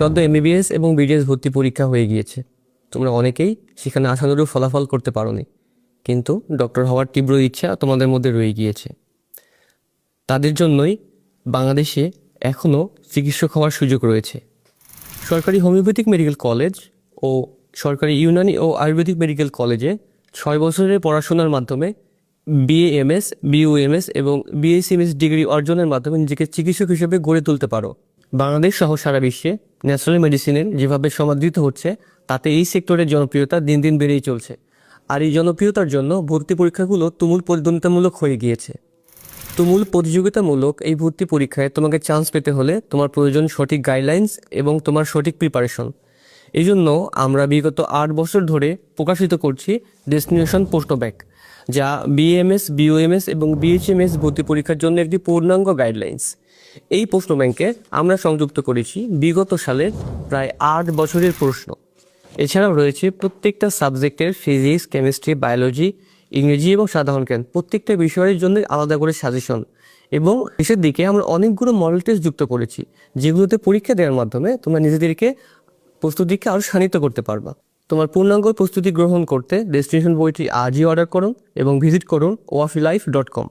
সদ্য এমবিবিএস এবং বিডিএস ভর্তি পরীক্ষা হয়ে গিয়েছে। তোমরা অনেকেই সেখানে আশানুরূপ ফলাফল করতে পারোনি, কিন্তু ডক্টর হওয়ার তীব্র ইচ্ছা তোমাদের মধ্যে রয়ে গিয়েছে। তাদের জন্যই বাংলাদেশে এখনও চিকিৎসক হওয়ার সুযোগ রয়েছে। সরকারি হোমিওপ্যাথিক মেডিকেল কলেজ ও সরকারি ইউনানি ও আয়ুর্বেদিক মেডিকেল কলেজে 6 বছরের পড়াশোনার মাধ্যমে বিএএমএস, বিইউএমএস এবং বিএসএমএস ডিগ্রি অর্জনের মাধ্যমে নিজেকে চিকিৎসক হিসেবে গড়ে তুলতে পারো। বাংলাদেশ সহ সারা বিশ্বে ন্যাচারাল মেডিসিনের যেভাবে সমাদৃত হচ্ছে, তাতে এই সেক্টরের জনপ্রিয়তা দিন দিন বেড়েই চলছে। আর এই জনপ্রিয়তার জন্য ভর্তি পরীক্ষাগুলো তুমুল প্রতিদ্বন্দ্বিতামূলক হয়ে গিয়েছে। তুমুল প্রতিযোগিতামূলক এই ভর্তি পরীক্ষায় তোমাকে চান্স পেতে হলে তোমার প্রয়োজন সঠিক গাইডলাইন্স এবং তোমার সঠিক প্রিপারেশন। এই জন্য আমরা বিগত 8 বছর ধরে প্রকাশিত করছি ডেস্টিনেশন প্রশ্ন ব্যাংক, যা বিএমএস, বিওএমএস এবং বিএইচএমএস ভর্তি পরীক্ষার জন্য একটি পূর্ণাঙ্গ গাইডলাইন্স। এই প্রশ্ন ব্যাংকে আমরা সংযুক্ত করেছি বিগত সালের প্রায় 8 বছরের প্রশ্ন। এছাড়াও রয়েছে প্রত্যেকটা সাবজেক্টের ফিজিক্স, কেমিস্ট্রি, বায়োলজি, ইংরেজি এবং সাধারণ জ্ঞান প্রত্যেকটা বিষয়ের জন্য আলাদা করে সাজেশন। এবং শেষের দিকে আমরা অনেকগুলো মডেল টেস্ট যুক্ত করেছি, যেগুলোতে পরীক্ষা দেওয়ার মাধ্যমে তোমরা নিজেদেরকে প্রস্তুতিকে আরও শানিত করতে পারবা। তোমার পূর্ণাঙ্গ প্রস্তুতি গ্রহণ করতে ডেস্টিনেশন বইটি আজই অর্ডার করুন এবং ভিজিট করুন wafilife.com।